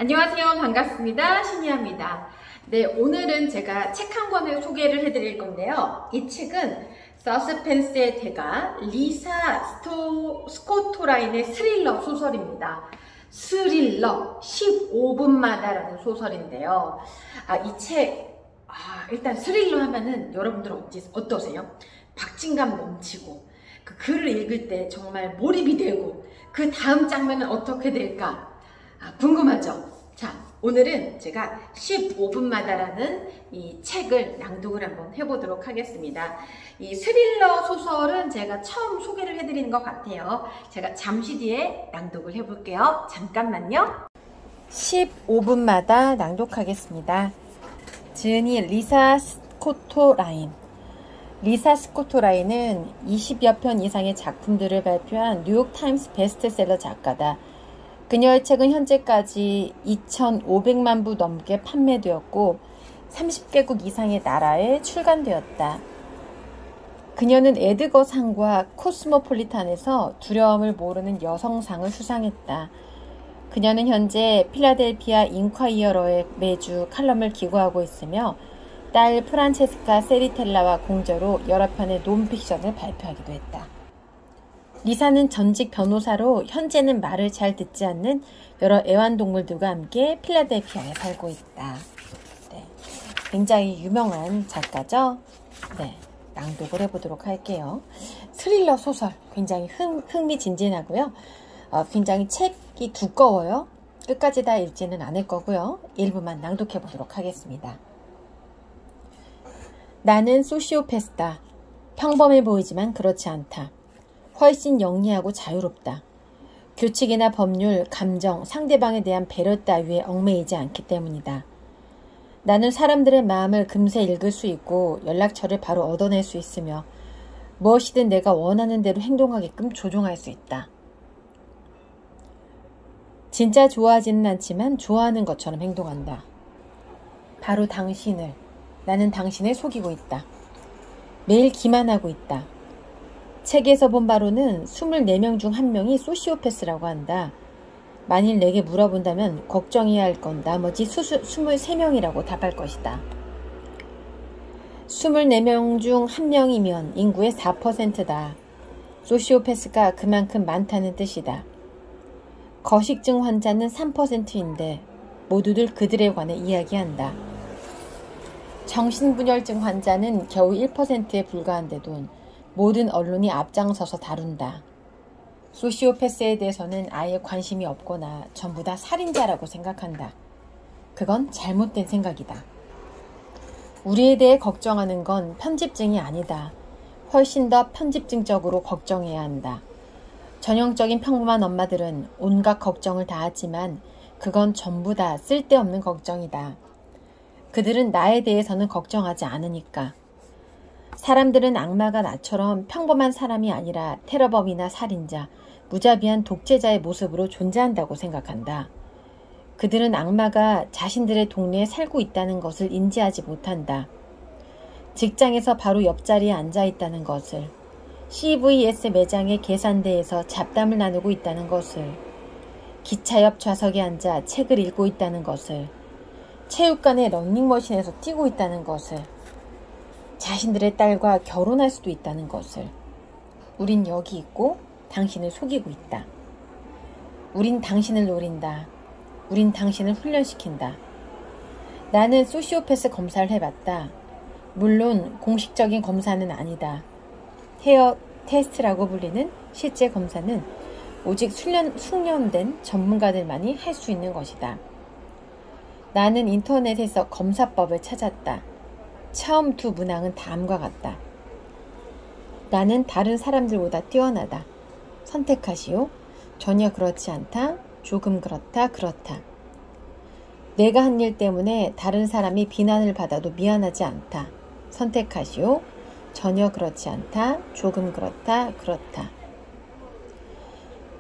안녕하세요. 반갑습니다. 신이야입니다. 네, 오늘은 제가 책 한 권을 소개를 해드릴 건데요. 이 책은 서스펜스의 대가 리사 스코토라인의 스릴러 소설입니다. 스릴러 15분마다라는 소설인데요. 이 책, 일단 스릴러 하면은 여러분들 어떠세요? 박진감 넘치고 그 글을 읽을 때 정말 몰입이 되고 그 다음 장면은 어떻게 될까? 궁금하죠? 자, 오늘은 제가 15분마다라는 이 책을 낭독을 한번 해보도록 하겠습니다. 이 스릴러 소설은 제가 처음 소개를 해드리는 것 같아요. 제가 잠시 뒤에 낭독을 해볼게요. 잠깐만요. 15분마다 낭독하겠습니다. 지은이 리사 스코토라인. 리사 스코토라인은 20여 편 이상의 작품들을 발표한 뉴욕타임스 베스트셀러 작가다. 그녀의 책은 현재까지 2,500만 부 넘게 판매되었고 30개국 이상의 나라에 출간되었다. 그녀는 에드거상과 코스모폴리탄에서 두려움을 모르는 여성상을 수상했다. 그녀는 현재 필라델피아 인콰이어러에 매주 칼럼을 기고하고 있으며 딸 프란체스카 세리텔라와 공저로 여러 편의 논픽션을 발표하기도 했다. 리사는 전직 변호사로 현재는 말을 잘 듣지 않는 여러 애완동물들과 함께 필라델피아에 살고 있다. 네, 굉장히 유명한 작가죠. 네, 낭독을 해보도록 할게요. 스릴러 소설 굉장히 흥미진진하고요. 굉장히 책이 두꺼워요. 끝까지 다 읽지는 않을 거고요. 일부만 낭독해보도록 하겠습니다. 나는 소시오패스다. 평범해 보이지만 그렇지 않다. 훨씬 영리하고 자유롭다. 규칙이나 법률, 감정, 상대방에 대한 배려 따위에 얽매이지 않기 때문이다. 나는 사람들의 마음을 금세 읽을 수 있고 연락처를 바로 얻어낼 수 있으며 무엇이든 내가 원하는 대로 행동하게끔 조종할 수 있다. 진짜 좋아하지는 않지만 좋아하는 것처럼 행동한다. 바로 당신을, 나는 당신을 속이고 있다. 매일 기만하고 있다. 책에서 본 바로는 24명 중 1명이 소시오패스라고 한다. 만일 내게 물어본다면 걱정해야 할 건 나머지 23명이라고 답할 것이다. 24명 중 1명이면 인구의 4%다. 소시오패스가 그만큼 많다는 뜻이다. 거식증 환자는 3%인데 모두들 그들에 관해 이야기한다. 정신분열증 환자는 겨우 1%에 불과한데도 모든 언론이 앞장서서 다룬다. 소시오패스에 대해서는 아예 관심이 없거나 전부 다 살인자라고 생각한다. 그건 잘못된 생각이다. 우리에 대해 걱정하는 건 편집증이 아니다. 훨씬 더 편집증적으로 걱정해야 한다. 전형적인 평범한 엄마들은 온갖 걱정을 다 하지만 그건 전부 다 쓸데없는 걱정이다. 그들은 나에 대해서는 걱정하지 않으니까. 사람들은 악마가 나처럼 평범한 사람이 아니라 테러범이나 살인자, 무자비한 독재자의 모습으로 존재한다고 생각한다. 그들은 악마가 자신들의 동네에 살고 있다는 것을 인지하지 못한다. 직장에서 바로 옆자리에 앉아 있다는 것을, CVS 매장의 계산대에서 잡담을 나누고 있다는 것을, 기차 옆 좌석에 앉아 책을 읽고 있다는 것을, 체육관의 러닝머신에서 뛰고 있다는 것을, 자신들의 딸과 결혼할 수도 있다는 것을. 우린 여기 있고 당신을 속이고 있다. 우린 당신을 노린다. 우린 당신을 훈련시킨다. 나는 소시오패스 검사를 해봤다. 물론 공식적인 검사는 아니다. 헤어 테스트라고 불리는 실제 검사는 오직 숙련된 전문가들만이 할 수 있는 것이다. 나는 인터넷에서 검사법을 찾았다. 처음 두 문항은 다음과 같다. 나는 다른 사람들보다 뛰어나다. 선택하시오. 전혀 그렇지 않다. 조금 그렇다. 그렇다. 내가 한 일 때문에 다른 사람이 비난을 받아도 미안하지 않다. 선택하시오. 전혀 그렇지 않다. 조금 그렇다. 그렇다.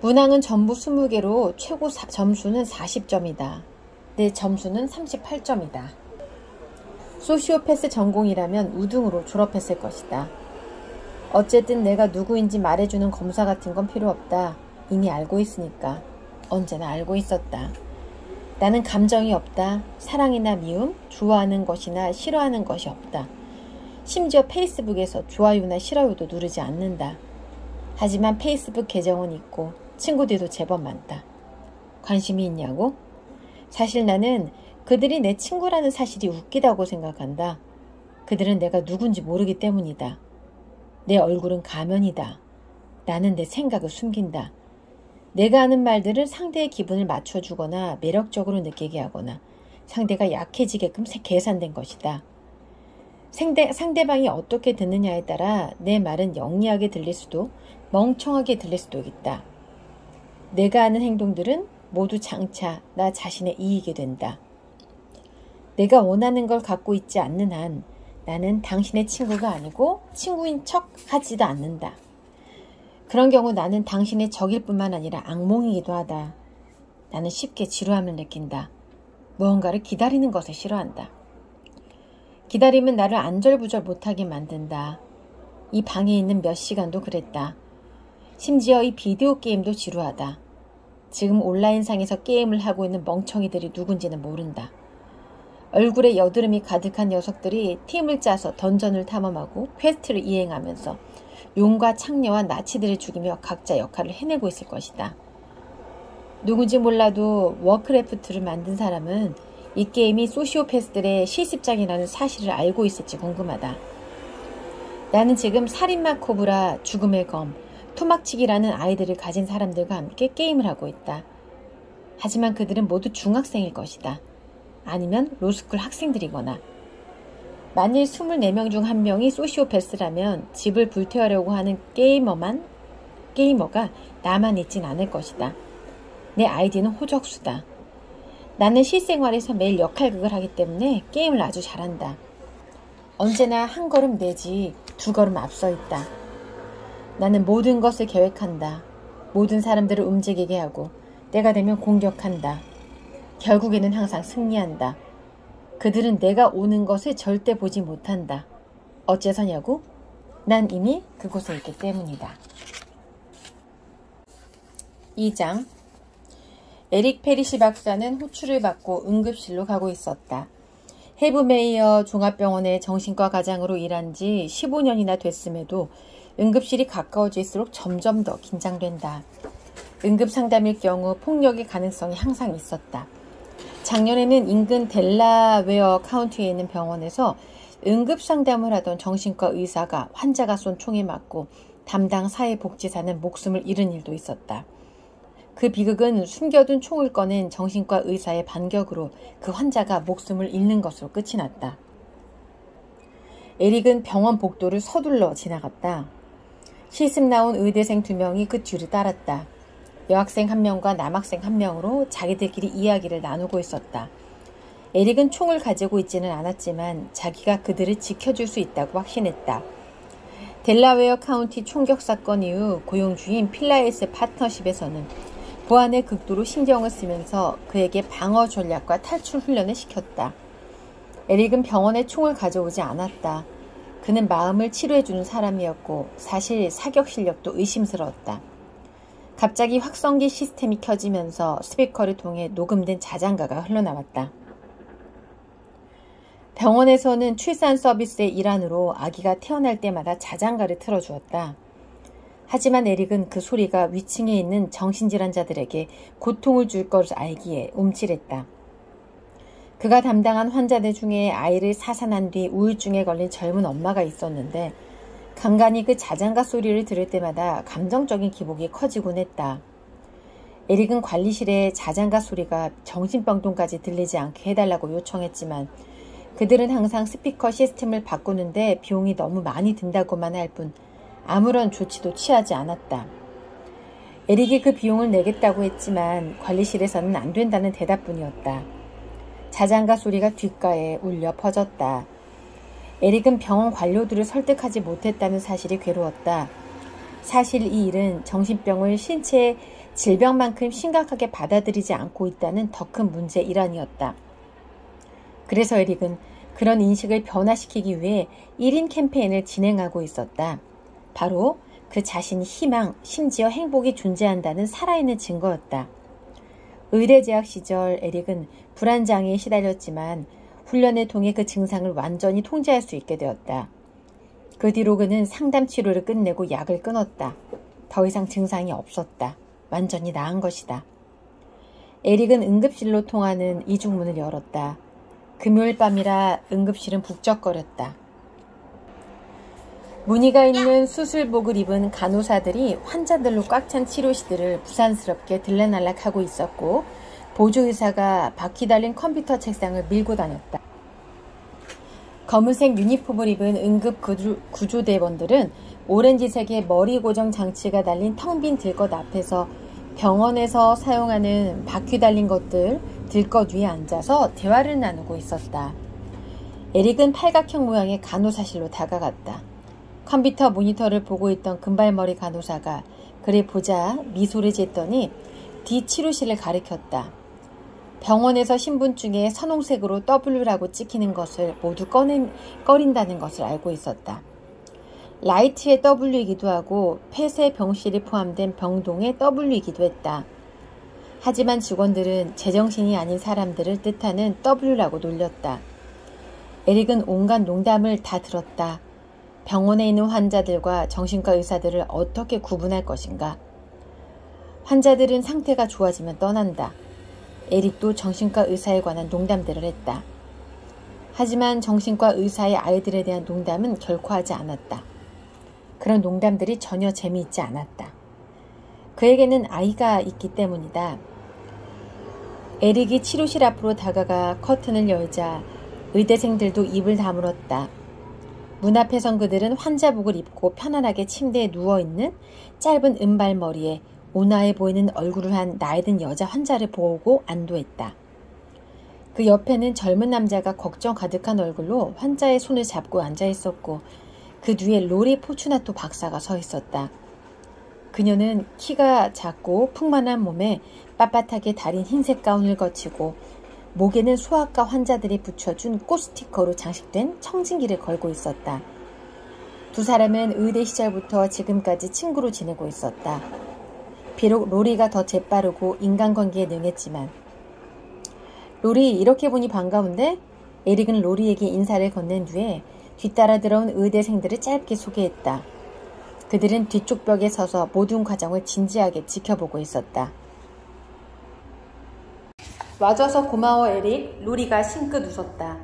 문항은 전부 20개로 최고 점수는 40점이다. 내 점수는 38점이다. 소시오패스 전공이라면 우등으로 졸업했을 것이다. 어쨌든 내가 누구인지 말해주는 검사 같은 건 필요 없다. 이미 알고 있으니까. 언제나 알고 있었다. 나는 감정이 없다. 사랑이나 미움, 좋아하는 것이나 싫어하는 것이 없다. 심지어 페이스북에서 좋아요나 싫어요도 누르지 않는다. 하지만 페이스북 계정은 있고 친구들도 제법 많다. 관심이 있냐고? 사실 나는 그들이 내 친구라는 사실이 웃기다고 생각한다. 그들은 내가 누군지 모르기 때문이다. 내 얼굴은 가면이다. 나는 내 생각을 숨긴다. 내가 하는 말들은 상대의 기분을 맞춰주거나 매력적으로 느끼게 하거나 상대가 약해지게끔 계산된 것이다. 상대방이 어떻게 듣느냐에 따라 내 말은 영리하게 들릴 수도 멍청하게 들릴 수도 있다. 내가 하는 행동들은 모두 장차 나 자신의 이익이 된다. 내가 원하는 걸 갖고 있지 않는 한 나는 당신의 친구가 아니고 친구인 척 하지도 않는다. 그런 경우 나는 당신의 적일 뿐만 아니라 악몽이기도 하다. 나는 쉽게 지루함을 느낀다. 무언가를 기다리는 것을 싫어한다. 기다림은 나를 안절부절 못하게 만든다. 이 방에 있는 몇 시간도 그랬다. 심지어 이 비디오 게임도 지루하다. 지금 온라인상에서 게임을 하고 있는 멍청이들이 누군지는 모른다. 얼굴에 여드름이 가득한 녀석들이 팀을 짜서 던전을 탐험하고 퀘스트를 이행하면서 용과 창녀와 나치들을 죽이며 각자 역할을 해내고 있을 것이다. 누군지 몰라도 워크래프트를 만든 사람은 이 게임이 소시오패스들의 실습장이라는 사실을 알고 있을지 궁금하다. 나는 지금 살인마 코브라, 죽음의 검, 토막치기라는 아이들을 가진 사람들과 함께 게임을 하고 있다. 하지만 그들은 모두 중학생일 것이다. 아니면 로스쿨 학생들이거나. 만일 24명 중 1명이 소시오패스라면 집을 불태우려고 하는 게이머가 나만 있진 않을 것이다. 내 아이디는 호적수다. 나는 실생활에서 매일 역할극을 하기 때문에 게임을 아주 잘한다. 언제나 한 걸음 내지 두 걸음 앞서 있다. 나는 모든 것을 계획한다. 모든 사람들을 움직이게 하고 때가 되면 공격한다. 결국에는 항상 승리한다. 그들은 내가 오는 것을 절대 보지 못한다. 어째서냐고? 난 이미 그곳에 있기 때문이다. 2장. 에릭 페리시 박사는 호출을 받고 응급실로 가고 있었다. 헤브메이어 종합병원의 정신과 과장으로 일한 지 15년이나 됐음에도 응급실이 가까워질수록 점점 더 긴장된다. 응급상담일 경우 폭력의 가능성이 항상 있었다. 작년에는 인근 델라웨어 카운티에 있는 병원에서 응급상담을 하던 정신과 의사가 환자가 쏜 총에 맞고 담당 사회복지사는 목숨을 잃은 일도 있었다. 그 비극은 숨겨둔 총을 꺼낸 정신과 의사의 반격으로 그 환자가 목숨을 잃는 것으로 끝이 났다. 에릭은 병원 복도를 서둘러 지나갔다. 실습 나온 의대생 2명이 그 뒤를 따랐다. 여학생 1명과 남학생 1명으로 자기들끼리 이야기를 나누고 있었다. 에릭은 총을 가지고 있지는 않았지만 자기가 그들을 지켜줄 수 있다고 확신했다. 델라웨어 카운티 총격 사건 이후 고용주인 필라에스 파트너십에서는 보안에 극도로 신경을 쓰면서 그에게 방어 전략과 탈출 훈련을 시켰다. 에릭은 병원에 총을 가져오지 않았다. 그는 마음을 치료해주는 사람이었고 사실 사격 실력도 의심스러웠다. 갑자기 확성기 시스템이 켜지면서 스피커를 통해 녹음된 자장가가 흘러나왔다. 병원에서는 출산 서비스의 일환으로 아기가 태어날 때마다 자장가를 틀어주었다. 하지만 에릭은 그 소리가 위층에 있는 정신질환자들에게 고통을 줄 것을 알기에 움찔했다. 그가 담당한 환자들 중에 아이를 사산한 뒤 우울증에 걸린 젊은 엄마가 있었는데 간간히 그 자장가 소리를 들을 때마다 감정적인 기복이 커지곤 했다. 에릭은 관리실에 자장가 소리가 정신병동까지 들리지 않게 해달라고 요청했지만 그들은 항상 스피커 시스템을 바꾸는데 비용이 너무 많이 든다고만 할 뿐 아무런 조치도 취하지 않았다. 에릭이 그 비용을 내겠다고 했지만 관리실에서는 안 된다는 대답뿐이었다. 자장가 소리가 뒷가에 울려 퍼졌다. 에릭은 병원 관료들을 설득하지 못했다는 사실이 괴로웠다. 사실 이 일은 정신병을 신체의 질병만큼 심각하게 받아들이지 않고 있다는 더 큰 문제의 일환이었다. 그래서 에릭은 그런 인식을 변화시키기 위해 1인 캠페인을 진행하고 있었다. 바로 그 자신이 희망, 심지어 행복이 존재한다는 살아있는 증거였다. 의대 재학 시절 에릭은 불안장애에 시달렸지만 훈련을 통해 그 증상을 완전히 통제할 수 있게 되었다. 그 뒤로 그는 상담 치료를 끝내고 약을 끊었다. 더 이상 증상이 없었다. 완전히 나은 것이다. 에릭은 응급실로 통하는 이중문을 열었다. 금요일 밤이라 응급실은 북적거렸다. 무늬가 있는 수술복을 입은 간호사들이 환자들로 꽉 찬 치료실들을 부산스럽게 들락날락하고 있었고 보조의사가 바퀴 달린 컴퓨터 책상을 밀고 다녔다. 검은색 유니폼을 입은 응급 구조대원들은 오렌지색의 머리 고정 장치가 달린 텅 빈 들것 앞에서 병원에서 사용하는 바퀴 달린 것들 들것 위에 앉아서 대화를 나누고 있었다. 에릭은 팔각형 모양의 간호사실로 다가갔다. 컴퓨터 모니터를 보고 있던 금발머리 간호사가 그를 보자 미소를 짓더니 뒤 치료실을 가리켰다. 병원에서 신분증에 선홍색으로 W라고 찍히는 것을 모두 꺼린다는 것을 알고 있었다. 라이트의 W이기도 하고 폐쇄 병실이 포함된 병동의 W이기도 했다. 하지만 직원들은 제정신이 아닌 사람들을 뜻하는 W라고 놀렸다. 에릭은 온갖 농담을 다 들었다. 병원에 있는 환자들과 정신과 의사들을 어떻게 구분할 것인가? 환자들은 상태가 좋아지면 떠난다. 에릭도 정신과 의사에 관한 농담들을 했다. 하지만 정신과 의사의 아이들에 대한 농담은 결코 하지 않았다. 그런 농담들이 전혀 재미있지 않았다. 그에게는 아이가 있기 때문이다. 에릭이 치료실 앞으로 다가가 커튼을 열자 의대생들도 입을 다물었다. 문 앞에 선 그들은 환자복을 입고 편안하게 침대에 누워있는 짧은 은발머리에 온화해 보이는 얼굴을 한 나이든 여자 환자를 보고 안도했다. 그 옆에는 젊은 남자가 걱정 가득한 얼굴로 환자의 손을 잡고 앉아있었고 그 뒤에 로리 포추나토 박사가 서 있었다. 그녀는 키가 작고 풍만한 몸에 빳빳하게 다린 흰색 가운을 거치고 목에는 소아과 환자들이 붙여준 꽃 스티커로 장식된 청진기를 걸고 있었다. 두 사람은 의대 시절부터 지금까지 친구로 지내고 있었다. 비록 로리가 더 재빠르고 인간관계에 능했지만 로리 이렇게 보니 반가운데? 에릭은 로리에게 인사를 건넨 뒤에 뒤따라 들어온 의대생들을 짧게 소개했다. 그들은 뒤쪽 벽에 서서 모든 과정을 진지하게 지켜보고 있었다. 와줘서 고마워 에릭. 로리가 싱긋 웃었다.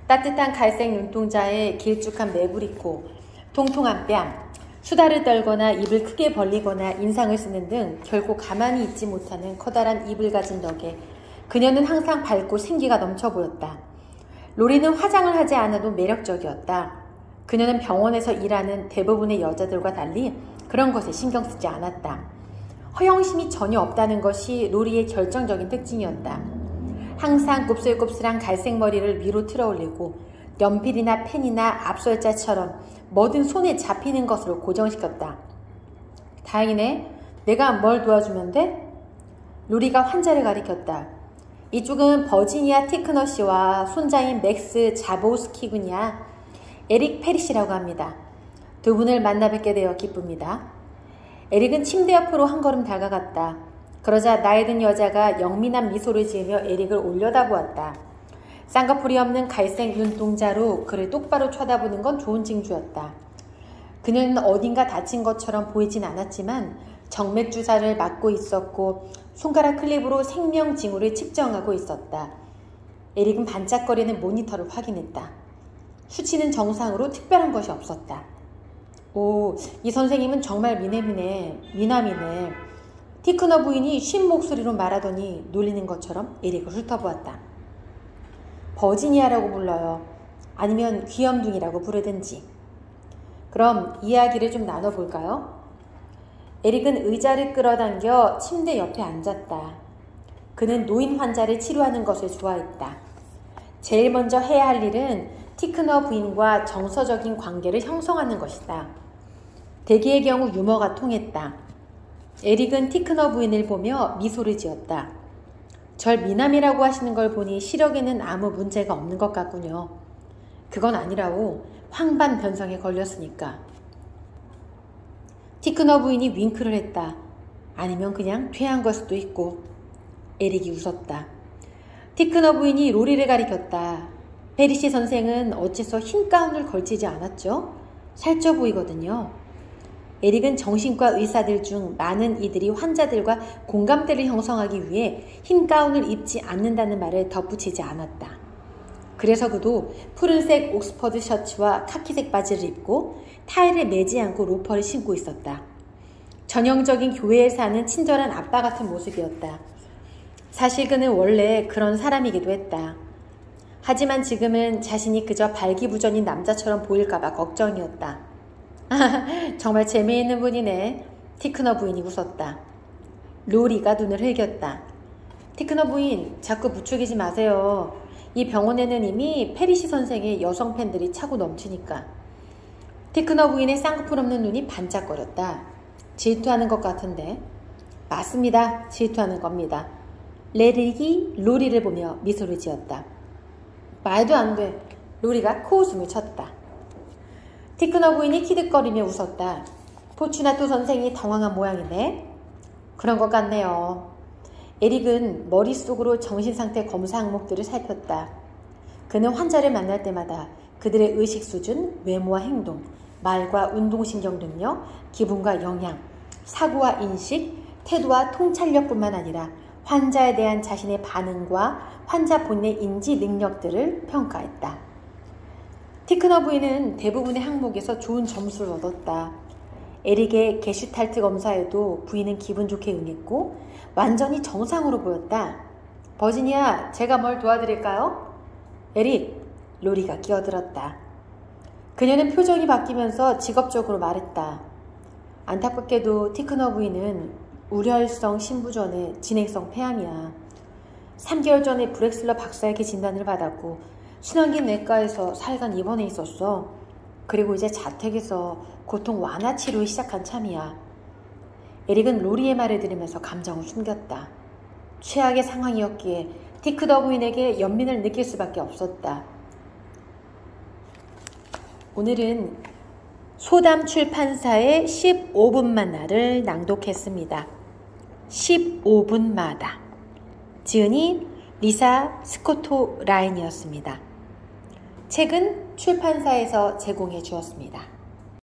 따뜻한 갈색 눈동자에 길쭉한 매부리코, 통통한 뺨, 수다를 떨거나 입을 크게 벌리거나 인상을 쓰는 등 결코 가만히 있지 못하는 커다란 입을 가진 덕에 그녀는 항상 밝고 생기가 넘쳐 보였다. 로리는 화장을 하지 않아도 매력적이었다. 그녀는 병원에서 일하는 대부분의 여자들과 달리 그런 것에 신경 쓰지 않았다. 허영심이 전혀 없다는 것이 로리의 결정적인 특징이었다. 항상 곱슬곱슬한 갈색 머리를 위로 틀어 올리고 연필이나 펜이나 앞설자처럼 뭐든 손에 잡히는 것으로 고정시켰다. 다행이네. 내가 뭘 도와주면 돼? 로리가 환자를 가리켰다. 이쪽은 버지니아 티크너 씨와 손자인 맥스 자보스키군이야. 에릭 페리시라고 합니다. 두 분을 만나 뵙게 되어 기쁩니다. 에릭은 침대 옆으로 한 걸음 다가갔다. 그러자 나이든 여자가 영민한 미소를 지으며 에릭을 올려다보았다. 쌍꺼풀이 없는 갈색 눈동자로 그를 똑바로 쳐다보는 건 좋은 징조였다. 그녀는 어딘가 다친 것처럼 보이진 않았지만 정맥 주사를 맞고 있었고 손가락 클립으로 생명 징후를 측정하고 있었다. 에릭은 반짝거리는 모니터를 확인했다. 수치는 정상으로 특별한 것이 없었다. 오, 이 선생님은 정말 미남이네. 티크너 부인이 쉰 목소리로 말하더니 놀리는 것처럼 에릭을 훑어보았다. 버지니아라고 불러요. 아니면 귀염둥이라고 부르든지. 그럼 이야기를 좀 나눠볼까요? 에릭은 의자를 끌어당겨 침대 옆에 앉았다. 그는 노인 환자를 치료하는 것을 좋아했다. 제일 먼저 해야 할 일은 티크너 부인과 정서적인 관계를 형성하는 것이다. 대개의 경우 유머가 통했다. 에릭은 티크너 부인을 보며 미소를 지었다. 절 미남이라고 하시는 걸 보니 시력에는 아무 문제가 없는 것 같군요. 그건 아니라고. 황반변성에 걸렸으니까. 티크너 부인이 윙크를 했다. 아니면 그냥 퇴한 걸 수도 있고. 에릭이 웃었다. 티크너 부인이 로리를 가리켰다. 페리시 선생은 어째서 흰 가운을 걸치지 않았죠? 살쪄 보이거든요. 에릭은 정신과 의사들 중 많은 이들이 환자들과 공감대를 형성하기 위해 흰 가운을 입지 않는다는 말을 덧붙이지 않았다. 그래서 그도 푸른색 옥스퍼드 셔츠와 카키색 바지를 입고 타일에 매지 않고 로퍼를 신고 있었다. 전형적인 교회에 사는 친절한 아빠 같은 모습이었다. 사실 그는 원래 그런 사람이기도 했다. 하지만 지금은 자신이 그저 발기부전인 남자처럼 보일까봐 걱정이었다. 정말 재미있는 분이네. 티크너 부인이 웃었다. 로리가 눈을 흘겼다. 티크너 부인, 자꾸 부추기지 마세요. 이 병원에는 이미 페리시 선생의 여성 팬들이 차고 넘치니까. 티크너 부인의 쌍꺼풀없는 눈이 반짝거렸다. 질투하는 것 같은데. 맞습니다. 질투하는 겁니다. 레릭이 로리를 보며 미소를 지었다. 말도 안 돼. 로리가 코웃음을 쳤다. 티크너 부인이 키득거리며 웃었다. 포추나토 선생이 당황한 모양이네. 그런 것 같네요. 에릭은 머릿속으로 정신상태 검사 항목들을 살폈다. 그는 환자를 만날 때마다 그들의 의식 수준, 외모와 행동, 말과 운동신경 능력, 기분과 영양, 사고와 인식, 태도와 통찰력뿐만 아니라 환자에 대한 자신의 반응과 환자 본인의 인지 능력들을 평가했다. 티크너 부인은 대부분의 항목에서 좋은 점수를 얻었다. 에릭의 게슈탈트 검사에도 부인은 기분 좋게 응했고 완전히 정상으로 보였다. 버지니아, 제가 뭘 도와드릴까요? 에릭, 로리가 끼어들었다. 그녀는 표정이 바뀌면서 직업적으로 말했다. 안타깝게도 티크너 부인은 우려혈성 신부전의 진행성 폐암이야. 3개월 전에 브렉슬러 박사에게 진단을 받았고 순환기 내과에서 사흘간 입원해 있었어. 그리고 이제 자택에서 고통 완화 치료를 시작한 참이야. 에릭은 로리의 말을 들으면서 감정을 숨겼다. 최악의 상황이었기에 티크너 부인에게 연민을 느낄 수밖에 없었다. 오늘은 소담 출판사의 15분만 나를 낭독했습니다. 15분마다. 지은이 리사 스코토 라인이었습니다. 책은 출판사에서 제공해 주었습니다.